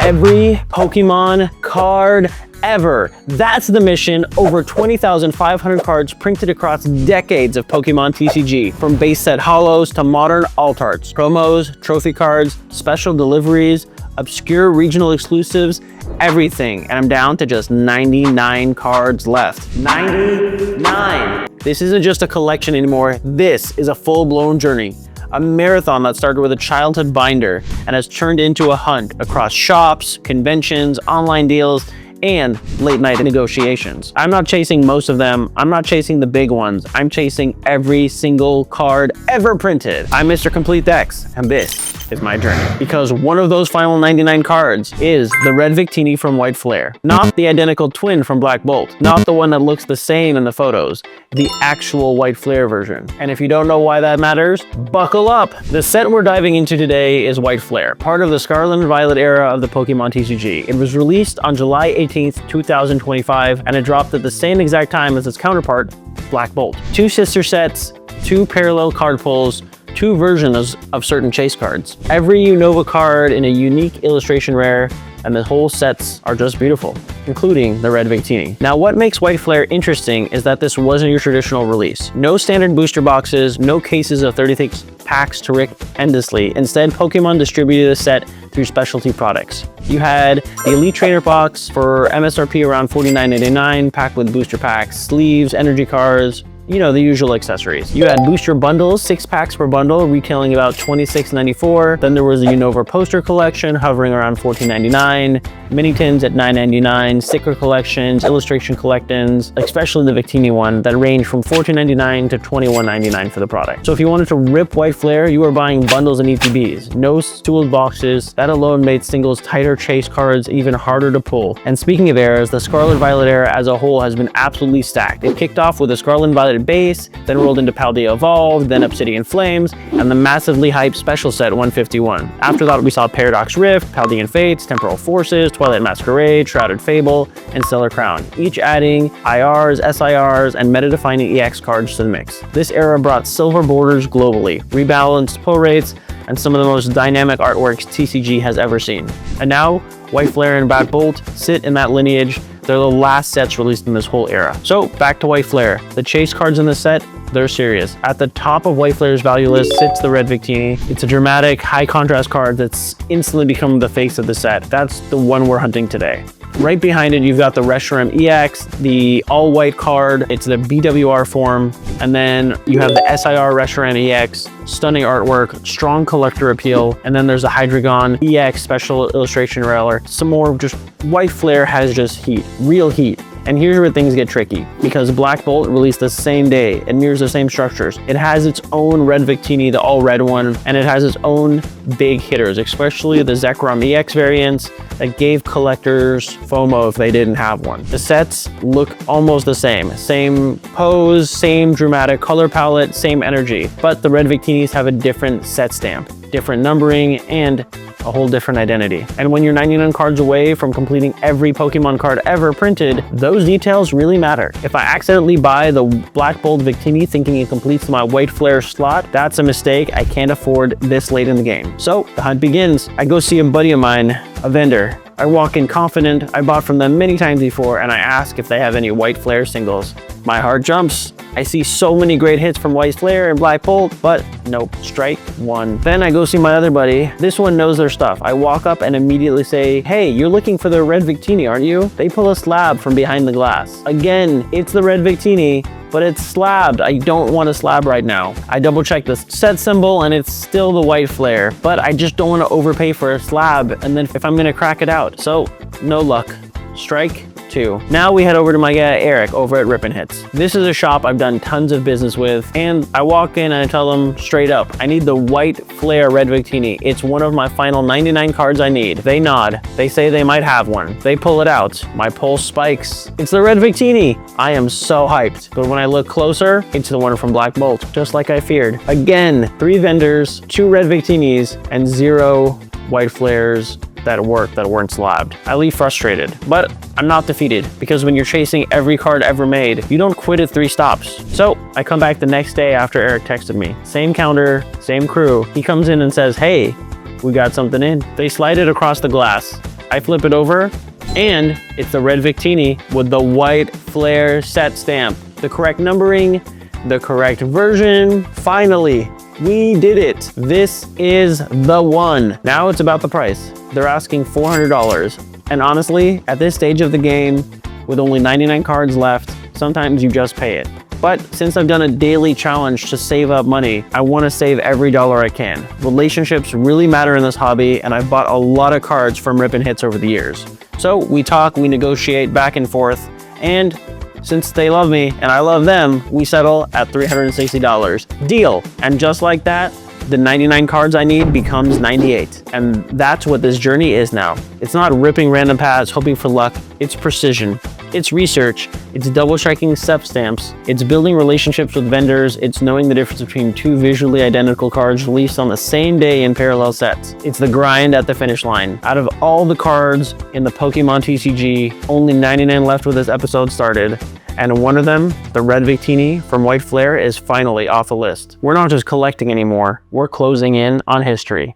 every Pokemon card ever. That's the mission. Over 20,500 cards printed across decades of Pokemon TCG, from base set holos to modern alt arts, promos, trophy cards, special deliveries, obscure regional exclusives, everything. And I'm down to just 99 cards left. 99! This isn't just a collection anymore. This is a full-blown journey. A marathon that started with a childhood binder and has turned into a hunt across shops, conventions, online deals, and late night negotiations. I'm not chasing most of them. I'm not chasing the big ones. I'm chasing every single card ever printed. I'm Mr. Complete Decks, and this is my journey. Because one of those final 99 cards is the Red Victini from White Flare. Not the identical twin from Black Bolt. Not the one that looks the same in the photos. The actual White Flare version. And if you don't know why that matters, buckle up. The set we're diving into today is White Flare, part of the Scarlet and Violet era of the Pokemon TCG. It was released on July 18th, 2025, and it dropped at the same exact time as its counterpart, Black Bolt. Two sister sets, two parallel card pulls, two versions of certain chase cards. Every Unova card in a unique illustration rare, and the whole sets are just beautiful, including the Red Victini. Now, what makes White Flare interesting is that this wasn't your traditional release. No standard booster boxes, no cases of 36 packs to rip endlessly. Instead, Pokemon distributed the set through specialty products. You had the Elite Trainer box for MSRP around $49.99, packed with booster packs, sleeves, energy cards, you know, the usual accessories. You had booster bundles, 6 packs per bundle, retailing about $26.94. Then there was the Unova poster collection, hovering around $14.99. Mini tins at $9.99. Sticker collections, illustration collections, especially the Victini one, that range from $14.99 to $21.99 for the product. So if you wanted to rip White Flare, you were buying bundles and ETBs. No sealed boxes. That alone made singles tighter chase cards even harder to pull. And speaking of eras, the Scarlet Violet era as a whole has been absolutely stacked. It kicked off with the Scarlet and Violet base, then rolled into Paldea Evolved, then Obsidian Flames, and the massively hyped special set 151. After that, we saw Paradox Rift, Paldean Fates, Temporal Forces, Twilight Masquerade, Shrouded Fable, and Stellar Crown, each adding IRs, SIRs, and meta-defining EX cards to the mix. This era brought silver borders globally, rebalanced pull rates, and some of the most dynamic artworks TCG has ever seen. And now, White Flare and Black Bolt sit in that lineage. They're the last sets released in this whole era. So back to White Flare. The chase cards in the set, they're serious. At the top of White Flare's value list sits the Red Victini. It's a dramatic, high contrast card that's instantly become the face of the set. That's the one we're hunting today. Right behind it, you've got the Reshiram EX, the all-white card. It's the BWR form. And then you have the SIR Reshiram EX, stunning artwork, strong collector appeal. And then there's the Hydreigon EX special illustration railer. Some more just White Flare has just heat, real heat. And here's where things get tricky, because Black Bolt released the same day. It mirrors the same structures. It has its own Red Victini, the all red one, and it has its own big hitters, especially the Zekrom EX variants that gave collectors FOMO if they didn't have one. The sets look almost the same. Same pose, same dramatic color palette, same energy. But the Red Victinis have a different set stamp, different numbering, and a whole different identity. And when you're 99 cards away from completing every Pokemon card ever printed, those details really matter. If I accidentally buy the Black Bolt Victini thinking it completes my White Flare slot, that's a mistake. I can't afford this late in the game. So the hunt begins. I go see a buddy of mine, a vendor. I walk in confident. I bought from them many times before, and I ask if they have any White Flare singles. My heart jumps. I see so many great hits from White Flare and Black Bolt, but nope, strike one. Then I go see my other buddy. This one knows their stuff. I walk up and immediately say, hey, you're looking for the Red Victini, aren't you? They pull a slab from behind the glass. Again, it's the Red Victini, but it's slabbed. I don't want a slab right now. I double check the set symbol and it's still the White Flare, but I just don't want to overpay for a slab and then if I'm gonna crack it out. So no luck. Strike two. Now we head over to my guy Eric over at Rip'n Hits. This is a shop I've done tons of business with, and I walk in and I tell them straight up, I need the White Flare Red Victini. It's one of my final 99 cards I need. They nod. They say they might have one. They pull it out. My pulse spikes. It's the Red Victini. I am so hyped. But when I look closer, it's the one from Black Bolt, just like I feared. Again, 3 vendors, 2 Red Victinis, and 0 White Flares that weren't slabbed. I leave frustrated, but I'm not defeated, because when you're chasing every card ever made, you don't quit at 3 stops. So I come back the next day after Eric texted me. Same counter, same crew. He comes in and says, hey, we got something in. They slide it across the glass. I flip it over, and it's the Red Victini with the white flare set stamp. The correct numbering, the correct version. Finally, we did it. This is the one. Now it's about the price. They're asking $400. And honestly, at this stage of the game, with only 99 cards left, sometimes you just pay it. But since I've done a daily challenge to save up money, I want to save every dollar I can. Relationships really matter in this hobby, and I've bought a lot of cards from Rip and Hits over the years. So we talk, we negotiate back and forth, and since they love me and I love them, we settle at $360. Deal. And just like that, the 99 cards I need becomes 98. And that's what this journey is now. It's not ripping random pads, hoping for luck. It's precision. It's research. It's double checking step stamps. It's building relationships with vendors. It's knowing the difference between two visually identical cards released on the same day in parallel sets. It's the grind at the finish line. Out of all the cards in the Pokemon TCG, only 99 left when this episode started. And one of them, the Red Victini from White Flare, is finally off the list. We're not just collecting anymore, we're closing in on history.